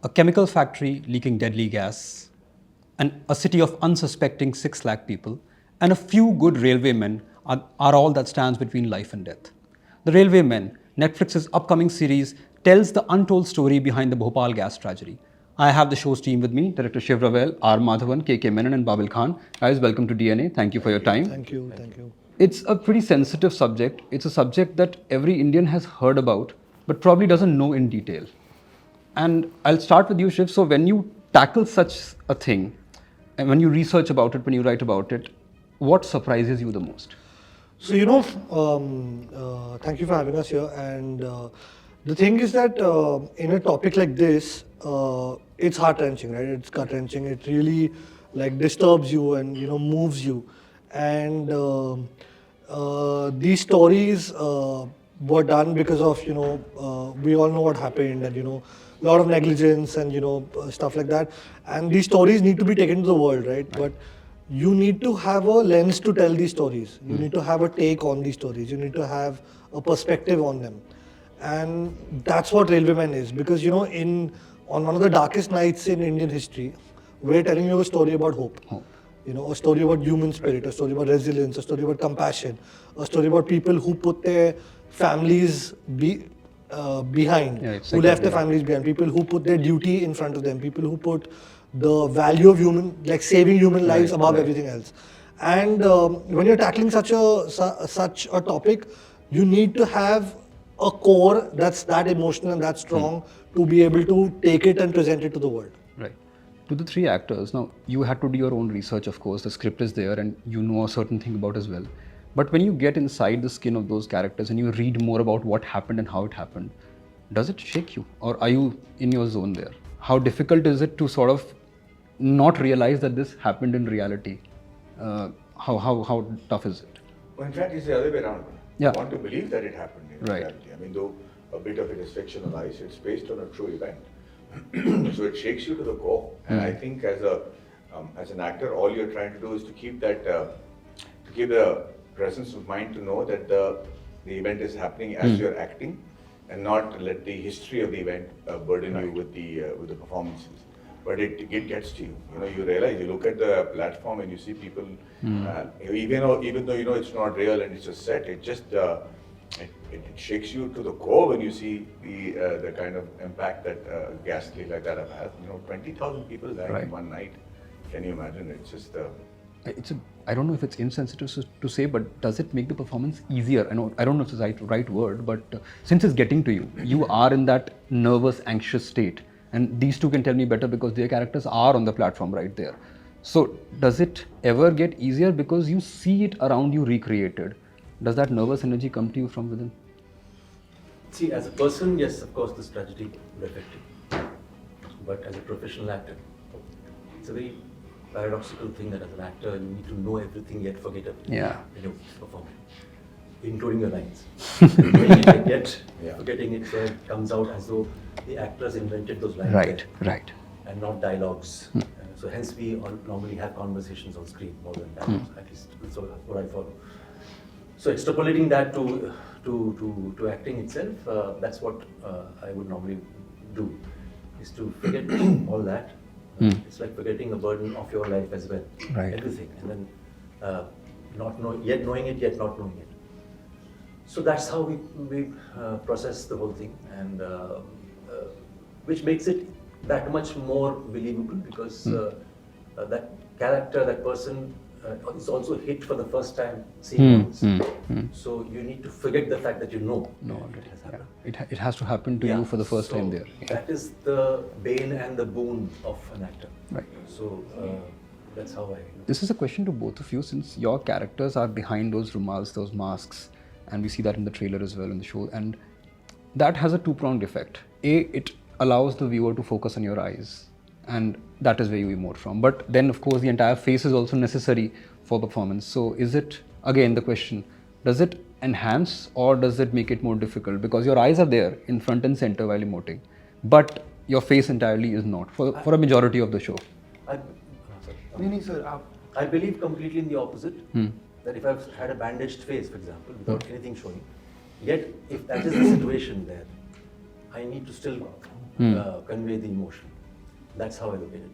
A chemical factory leaking deadly gas, and a city of unsuspecting 6 lakh people, and a few good railway men are all that stands between life and death. The Railway Men, Netflix's upcoming series, tells the untold story behind the Bhopal gas tragedy. I have the show's team with me, Director Shiv Rawail, R Madhavan, Kay Menon, and Babil Khan. Guys, welcome to DNA. Thank you for your time. Thank you. It's a pretty sensitive subject. It's a subject that every Indian has heard about, but probably doesn't know in detail. And I'll start with you, Shiv. So when you tackle such a thing, and when you research about it, when you write about it, what surprises you the most? So, thank you for having us here. And the thing is that in a topic like this, it's heart wrenching, right? It's gut wrenching. It really like disturbs you and moves you. And these stories were done because of we all know what happened, and a lot of negligence and stuff like that. And these stories need to be taken to the world, right? But you need to have a lens to tell these stories. You need to have a take on these stories. You need to have a perspective on them, and that's what Railwaymen is. Because on one of the darkest nights in Indian history, we're telling you a story about hope. A story about human spirit, a story about resilience, a story about compassion, a story about people who put their families behind, who left their families behind, people who put their duty in front of them, people who put the value of saving human lives above everything else. And when you're tackling such a topic, you need to have a core that's that emotional and that strong to be able to take it and present it to the world. Right. To the 3 actors, now you had to do your own research, of course. The script is there and you know a certain thing about as well. But when you get inside the skin of those characters and you read more about what happened and how it happened, does it shake you? Or are you in your zone there? How difficult is it to sort of not realize that this happened in reality? How tough is it? Well, in fact, it's the other way around. Yeah. I want to believe that it happened in Right. reality. I mean, though a bit of it is fictionalized, it's based on a true event. So it shakes you to the core. And I think as an actor, all you're trying to do is to keep that, to keep the presence of mind to know that the event is happening as you're acting, and not let the history of the event burden you with the performances. But it gets to you. You realize, you look at the platform and you see people, even though it's not real and it's a set, it just it shakes you to the core when you see the kind of impact that ghastly like that have had. 20,000 people died in one night. Can you imagine? It's just. I don't know if it's insensitive to say, but does it make the performance easier? I don't know if it's the right word, but since it's getting to you, you are in that nervous, anxious state. And these two can tell me better because their characters are on the platform right there. So does it ever get easier because you see it around you recreated? Does that nervous energy come to you from within? See, as a person, yes, of course, this tragedy will affect you. But as a professional actor, it's a very paradoxical thing that as an actor, you need to know everything yet forget everything when you're performing, including your lines. Yet forgetting it, so it comes out as though the actors invented those lines. Right. And not dialogues. So hence we all normally have conversations on screen more than dialogues. At least that's what I follow. So extrapolating that to acting itself, that's what I would normally do, is to forget all that. It's like forgetting a burden of your life as well. Right. Everything. And then yet knowing it, yet not knowing it. So that's how we process the whole thing, and which makes it that much more believable, because that character, that person is also hit for the first time seeing this. So you need to forget the fact that it has happened. It has to happen to you for the first time there. That is the bane and the boon of an actor. Right. So that's how I look. This is a question to both of you, since your characters are behind those rumals, those masks, and we see that in the trailer as well in the show, and that has a two-pronged effect. It allows the viewer to focus on your eyes, and that is where you emote from. But then, of course, the entire face is also necessary for performance. So is it, again, the question, does it enhance or does it make it more difficult? Because your eyes are there in front and center while emoting, but your face entirely is not for a majority of the show. I believe completely in the opposite. That if I've had a bandaged face, for example, without anything showing, yet if that is the situation there, I need to still convey the emotion. That's how I look at it.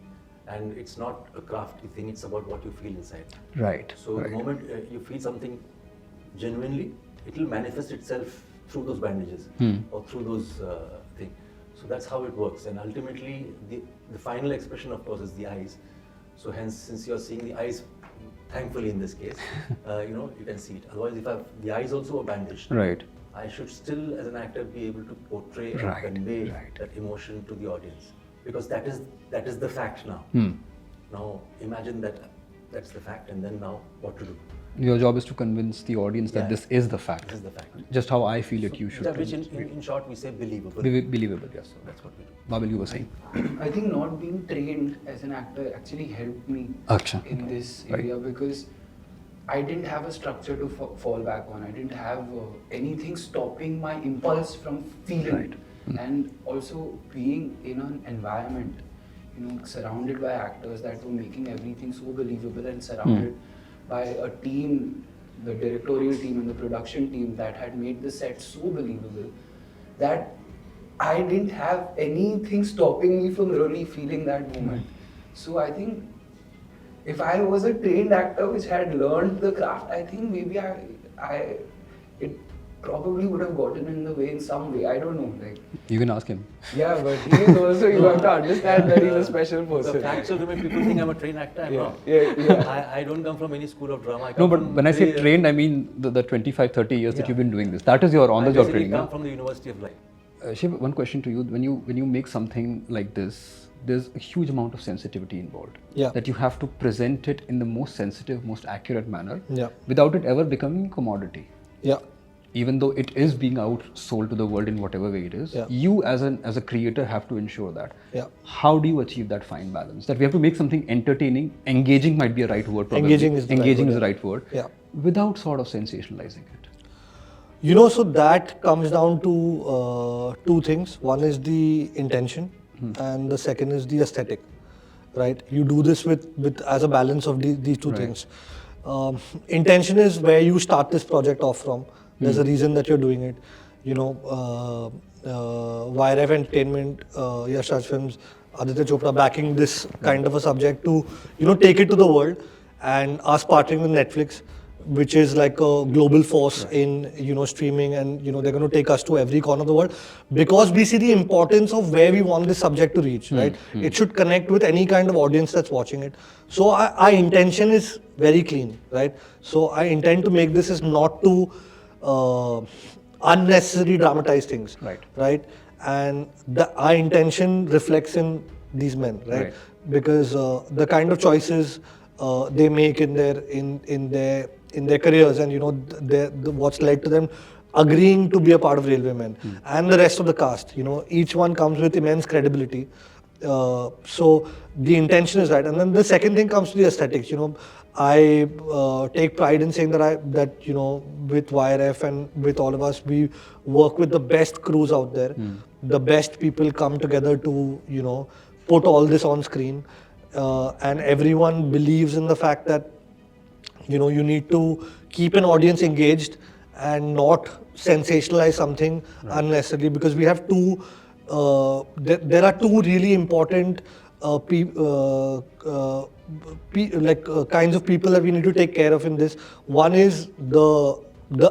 And it's not a crafty thing, it's about what you feel inside. Right. So the moment you feel something genuinely, it will manifest itself through those bandages or through those things. So that's how it works. And ultimately, the final expression, of course, is the eyes. So hence, since you're seeing the eyes, thankfully in this case, you can see it. Otherwise, if the eyes also are bandaged, Right. I should still, as an actor, be able to portray Right, and convey right. that emotion to the audience, because that is the fact now. Now imagine that's the fact, and then now what to do? Your job is to convince the audience that Yeah. this is the fact. This is the fact. Just how I feel it, you should. That which convince. in short we say believable. Believable, yes. So that's what we do. Babil, you were saying. I think not being trained as an actor actually helped me Acha. in this Right. area because I didn't have a structure to fall back on. I didn't have anything stopping my impulse from feeling Right. it. And also being in an environment, surrounded by actors that were making everything so believable and surrounded by a team, the directorial team and the production team that had made the set so believable that I didn't have anything stopping me from really feeling that moment. So I think if I was a trained actor which had learned the craft, I think maybe it probably would have gotten in the way in some way. I don't know. You can ask him. Yeah, but he is also, you have to understand that he's a special person. The facts of the way people think I'm a trained actor, I'm not. I don't come from any school of drama. I No, come but from when I say very, trained, I mean the 25, 30 years that Yeah. you've been doing this. That is your on-the-job I training. come No? from the University of Life. Shiv, one question to you. When you make something like this, there's a huge amount of sensitivity involved. Yeah. That you have to present it in the most sensitive, most accurate manner. Yeah. Without it ever becoming a commodity. Yeah. Even though it is being outsold to the world in whatever way it is, Yeah. you as a creator have to ensure that. Yeah. How do you achieve that fine balance? That we have to make something entertaining, engaging might be a right word. Probably. Engaging is the right engaging word, is the yeah. right word. Yeah. Without sort of sensationalizing it. So that comes down to two things. One is the intention, and the second is the aesthetic. Right? You do this with as a balance of these two Right. things. Intention is where you start this project off from. There's a reason that you're doing it. YRF Entertainment, Yash Raj Films, Aditya Chopra backing this kind of a subject to, take it to the world, and us partnering with Netflix, which is like a global force in, streaming, and, they're going to take us to every corner of the world because we see the importance of where we want this subject to reach, right? It should connect with any kind of audience that's watching it. So our intention is very clean, right? So I intend to make this is not to unnecessarily dramatize things, right? And our intention reflects in these men, right? Because the kind of choices they make in their careers, and what's led to them agreeing to be a part of Railway Men, and the rest of the cast, each one comes with immense credibility. So the intention is right, and then the second thing comes to the aesthetics. I take pride in saying that with YRF and with all of us, we work with the best crews out there. The best people come together to put all this on screen, and everyone believes in the fact that you need to keep an audience engaged and not sensationalize something unnecessarily, because we have two. There are two really important kinds of people that we need to take care of in this. One is the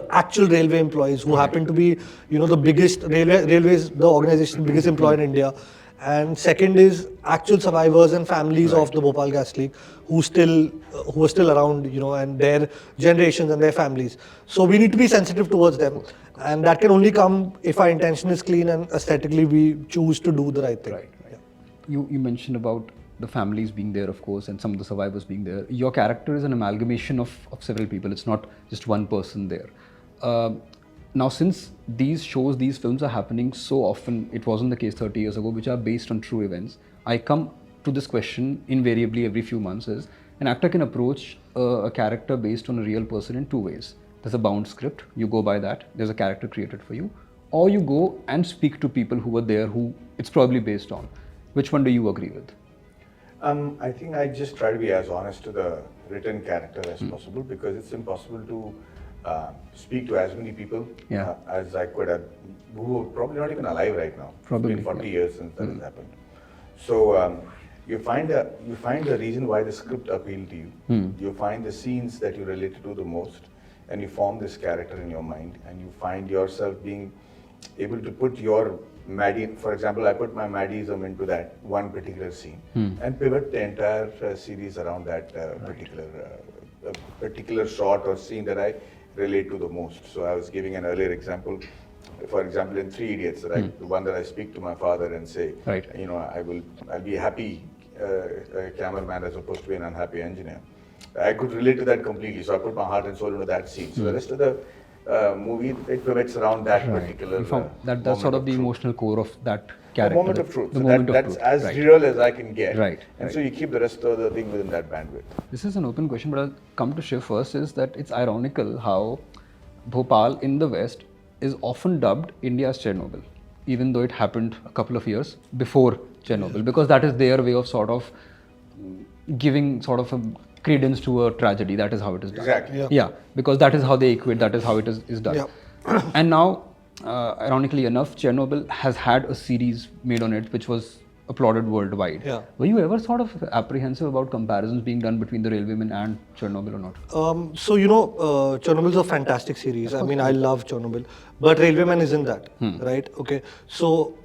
actual railway employees who happen to be the biggest railways, the organization biggest employer in India. And second is actual survivors and families of the Bhopal Gas Leak who are still around, and their generations and their families. So we need to be sensitive towards them, and that can only come if our intention is clean and aesthetically we choose to do the right thing. Right. You mentioned about the families being there, of course, and some of the survivors being there. Your character is an amalgamation of several people. It's not just one person there. Now, since these shows, these films are happening so often, it wasn't the case 30 years ago, which are based on true events, I come to this question invariably every few months is, an actor can approach a character based on a real person in two ways. There's a bound script, you go by that, there's a character created for you, or you go and speak to people who were there who it's probably based on. Which one do you agree with? I think I just try to be as honest to the written character as possible, because it's impossible to speak to as many people Yeah. as I could have, who are probably not even alive right now. Probably, It's been 40 yeah. years since that has happened. So you find the reason why the script appealed to you. You find the scenes that you related to the most, and you form this character in your mind, and you find yourself being able to put your Maddie, for example, I put my Maddieism into that one particular scene and pivot the entire series around that particular shot or scene that I relate to the most. So I was giving an earlier example. For example, in Three Idiots, right, the one that I speak to my father and say, Right. you know, I'll be a happy cameraman as opposed to be an unhappy engineer. I could relate to that completely, so I put my heart and soul into that scene. So the rest of the movie, it pivots around that particular. You found that's sort of the truth. emotional core of that The character. moment of truth. The So moment that's of truth. as right. real as I can get. Right, And right. so you keep the rest of the thing within that bandwidth. This is an open question, but I'll come to Shiv first. Is that it's ironical how Bhopal in the West is often dubbed India's Chernobyl, even though it happened a couple of years before Chernobyl, because that is their way of sort of giving sort of a credence to a tragedy. That is how it is done. Exactly. Yeah, because that is how they equate. That is how it is done. Yeah. And now, ironically enough, Chernobyl has had a series made on it, which was applauded worldwide. Yeah. Were you ever sort of apprehensive about comparisons being done between the Railway Men and Chernobyl or not? So Chernobyl is a fantastic series. I mean, I love Chernobyl, but Railwayman isn't that, right? Okay. So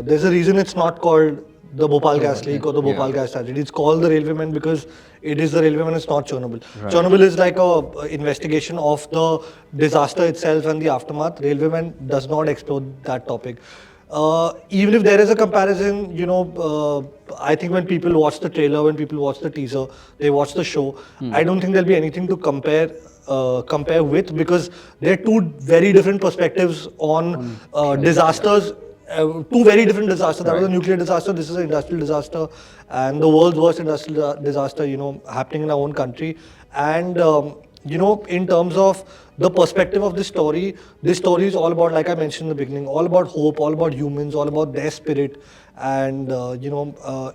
there's a reason it's not called the Bhopal gas leak or the Bhopal gas tragedy. It's called the Railwayman because it is the Railwayman. It's not Chernobyl. Chernobyl is like a investigation of the disaster itself and the aftermath. Railwayman does not explore that topic. Even if there is a comparison, I think when people watch the trailer, when people watch the teaser, they watch the show. I don't think there'll be anything to compare with, because they're two very different perspectives on disasters. Two very different disasters. That was a nuclear disaster. This is an industrial disaster, and the world's worst industrial disaster, happening in our own country. And in terms of the perspective of this story is all about, like I mentioned in the beginning, all about hope, all about humans, all about their spirit. And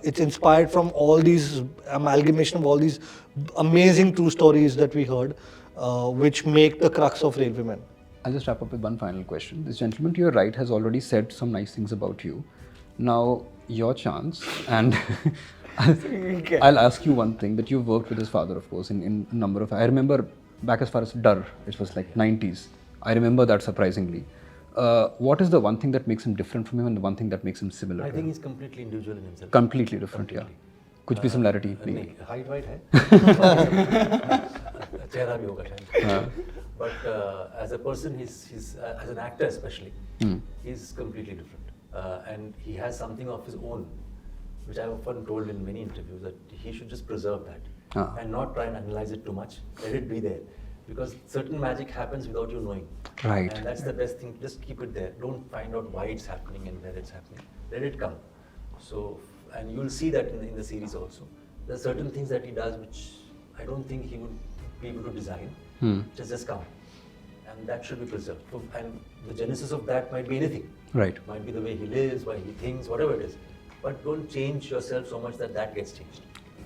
it's inspired from all these amalgamation of all these amazing true stories that we heard, which make the crux of Railwaymen. I'll just wrap up with one final question. This gentleman to your right has already said some nice things about you. Now, your chance, and I'll ask you one thing, that you've worked with his father, of course, in a number of... I remember back as far as Dar, it was like 90s. I remember that surprisingly. What is the one thing that makes him different from him and the one thing that makes him similar I to think him? he's completely individual in himself. Completely different, yeah. कुछ भी similarity नहीं है. नहीं, height white है. चेहरा भी होगा शायद. But as a person, he's as an actor especially, he's completely different, and he has something of his own, which I've often told in many interviews, that he should just preserve that and not try and analyze it too much. Let it be there, because certain magic happens without you knowing. Right. And that's the best thing. Just keep it there. Don't find out why it's happening and where it's happening. Let it come. So, and you'll see that in the series also. There are certain things that he does which I don't think he would be able to design. Just come. And that should be preserved. And the genesis of that might be anything. Right. Might be the way he lives, why he thinks, whatever it is. But don't change yourself so much that gets changed.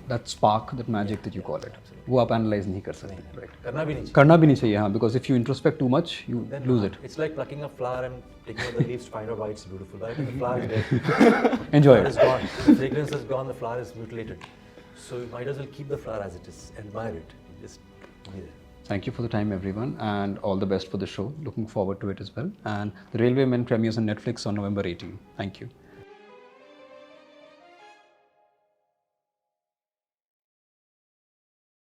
That spark, that magic that you call it, वो आप analyze नहीं कर सकते, right? करना भी नहीं चाहिए. करना भी नहीं चाहिए, हाँ, because if you introspect too much, you Then lose it. It's like plucking a flower and taking out the leaves to find out why it's beautiful. By the time the flower is dead, Enjoy the it. flower is gone. The fragrance is gone, the flower is mutilated. So you might as well keep the flower as it is, admire it, just be there. Thank you for the time, everyone, and all the best for the show. Looking forward to it as well. And the Railway Men premieres on Netflix on November 18. Thank you.